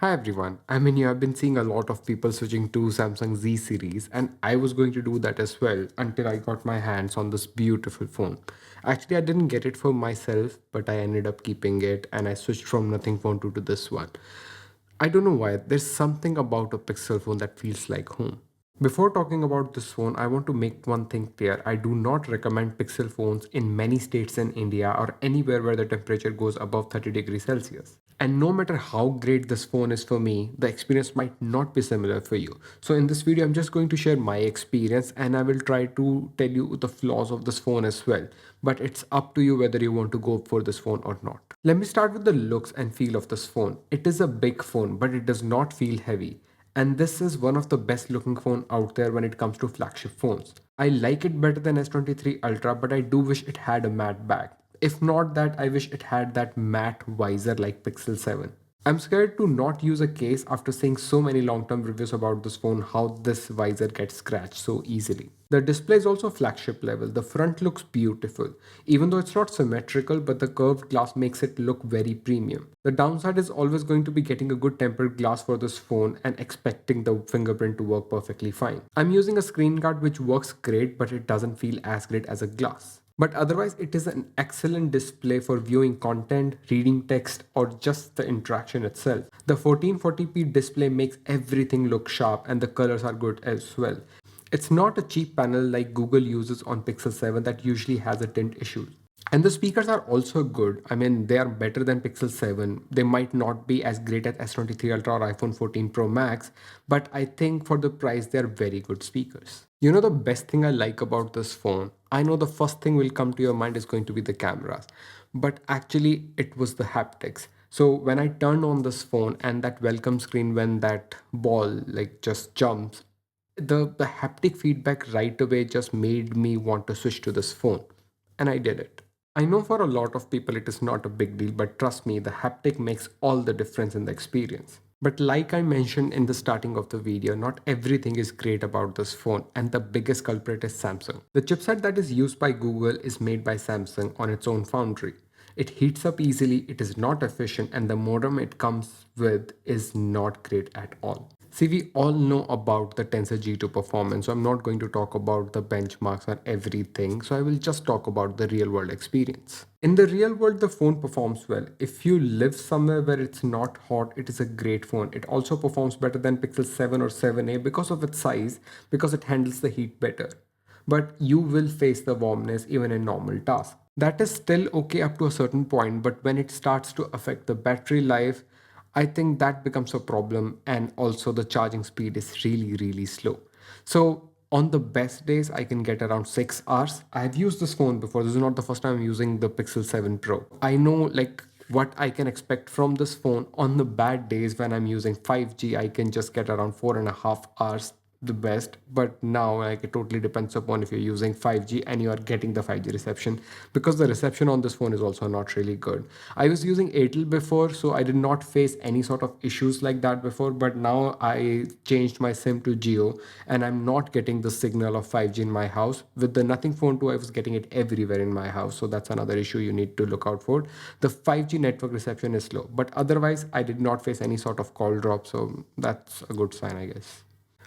Hi everyone. I've been seeing a lot of people switching to Samsung Z series, and I was going to do that as well until I got my hands on this beautiful phone. Actually, I didn't get it for myself, but I ended up keeping it and I switched from nothing phone to this one. I don't know why, there's something about a Pixel phone that feels like home. Before talking about this phone, I want to make one thing clear. I do not recommend Pixel phones in many states in India or anywhere where the temperature goes above 30 degrees Celsius. And no matter how great this phone is for me, the experience might not be similar for you. So in this video, I'm just going to share my experience and I will try to tell you the flaws of this phone as well. But it's up to you whether you want to go for this phone or not. Let me start with the looks and feel of this phone. It is a big phone, but it does not feel heavy. And this is one of the best looking phone out there when it comes to flagship phones. I like it better than S23 Ultra, but I do wish it had a matte back. If not that, I wish it had that matte visor like Pixel 7. I'm scared to not use a case after seeing so many long-term reviews about this phone, how this visor gets scratched so easily. The display is also flagship level. The front looks beautiful. Even though it's not symmetrical, but the curved glass makes it look very premium. The downside is always going to be getting a good tempered glass for this phone and expecting the fingerprint to work perfectly fine. I'm using a screen guard which works great, but it doesn't feel as great as a glass. But otherwise, it is an excellent display for viewing content, reading text, or just the interaction itself. The 1440p display makes everything look sharp and the colors are good as well. It's not a cheap panel like Google uses on Pixel 7 that usually has a tint issue. And the speakers are also good. They are better than Pixel 7. They might not be as great as S23 Ultra or iPhone 14 Pro Max, but I think for the price, they are very good speakers. You know, the best thing I like about this phone, I know the first thing will come to your mind is going to be the cameras, but actually, it was the haptics. So when I turned on this phone and that welcome screen, when that ball like just jumps, the haptic feedback right away just made me want to switch to this phone, and I did it. I know for a lot of people it is not a big deal, but trust me, the haptic makes all the difference in the experience. But like I mentioned in the starting of the video, not everything is great about this phone, and the biggest culprit is Samsung. The chipset that is used by Google is made by Samsung on its own foundry. It heats up easily, it is not efficient, and the modem it comes with is not great at all. See, we all know about the Tensor G2 performance, so I'm not going to talk about the benchmarks or everything, so I will just talk about the real world experience. In the real world, the phone performs well. If you live somewhere where it's not hot, it is a great phone. It also performs better than Pixel 7 or 7a because of its size, because it handles the heat better. But you will face the warmness even in normal tasks. That is still okay up to a certain point, but when it starts to affect the battery life, I think that becomes a problem, and also the charging speed is really, really slow. So on the best days, I can get around 6 hours. I've used this phone before. This is not the first time I'm using the Pixel 7 Pro. I know like what I can expect from this phone. On the bad days when I'm using 5G, I can just get around 4.5 hours the best. But now like it totally depends upon if you're using 5G and you are getting the 5G reception, because the reception on this phone is also not really good. I was using Airtel before, so I did not face any sort of issues like that before, but now I changed my SIM to Geo and I'm not getting the signal of 5G in my house. With the Nothing Phone 2, I was getting it everywhere in my house, so that's another issue you need to look out for. The 5G network reception is slow, but otherwise I did not face any sort of call drop, so that's a good sign, I guess.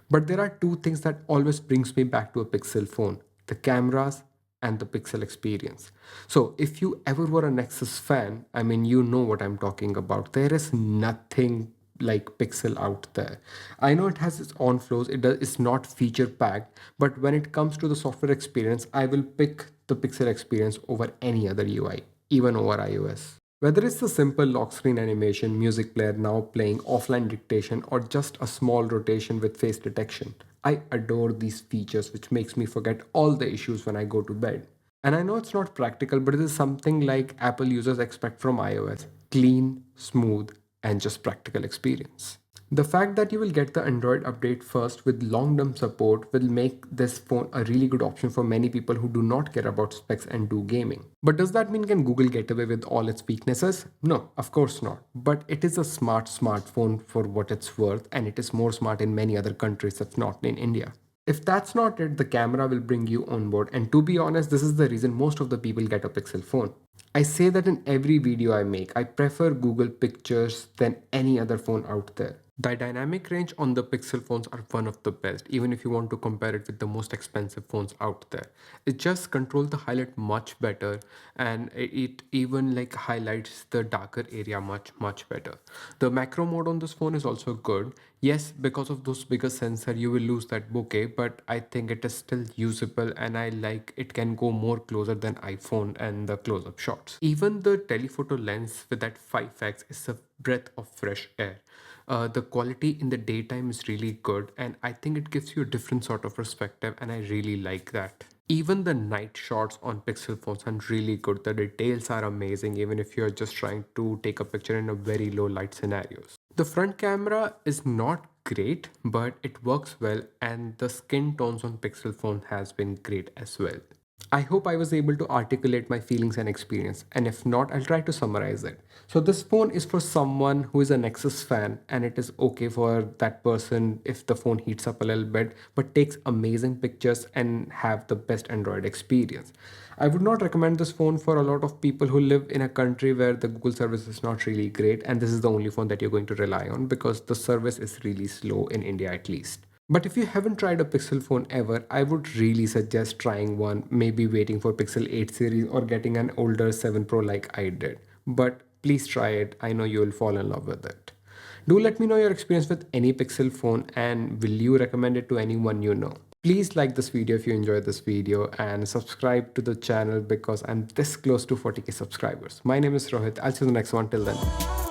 But there are two things that always brings me back to a Pixel phone: the cameras and the Pixel experience. So if you ever were a Nexus fan, you know what I'm talking about. There is nothing like Pixel out there. I know it has its own flaws. It's not feature packed, but when it comes to the software experience, I will pick the Pixel experience over any other UI, even over iOS. Whether it's the simple lock screen animation, music player now playing offline dictation, or just a small rotation with face detection, I adore these features which makes me forget all the issues when I go to bed. And I know it's not practical, but it is something like Apple users expect from iOS: clean, smooth, and just practical experience. The fact that you will get the Android update first with long-term support will make this phone a really good option for many people who do not care about specs and do gaming. But does that mean can Google get away with all its weaknesses? No, of course not. But it is a smart smartphone for what it's worth, and it is more smart in many other countries, if not in India. If that's not it, the camera will bring you on board. And to be honest, this is the reason most of the people get a Pixel phone. I say that in every video I make. I prefer Google Pictures than any other phone out there. The dynamic range on the Pixel phones are one of the best, even if you want to compare it with the most expensive phones out there. It just controls the highlight much better, and it even like highlights the darker area much better. The macro mode on this phone is also good. Yes, because of those bigger sensor, you will lose that bokeh, but I think it is still usable, and I like it can go more closer than iPhone and the close-up shots. Even the telephoto lens with that 5x is a breath of fresh air. The quality in the daytime is really good, and I think it gives you a different sort of perspective, and I really like that. Even the night shots on Pixel phones are really good. The details are amazing, even if you're just trying to take a picture in a very low light scenarios. The front camera is not great, but it works well, and the skin tones on Pixel phone has been great as well. I hope I was able to articulate my feelings and experience, and if not, I'll try to summarize it. So, this phone is for someone who is a Nexus fan, and it is okay for that person if the phone heats up a little bit, but takes amazing pictures and have the best Android experience. I would not recommend this phone for a lot of people who live in a country where the Google service is not really great, and this is the only phone that you're going to rely on because the service is really slow in India at least. But if you haven't tried a Pixel phone ever, I would really suggest trying one, maybe waiting for Pixel 8 series or getting an older 7 Pro like I did. But please try it, I know you will fall in love with it. Do let me know your experience with any Pixel phone, and will you recommend it to anyone you know? Please like this video if you enjoyed this video, and subscribe to the channel because I'm this close to 40k subscribers. My name is Rohit. I'll see you in the next one. Till then.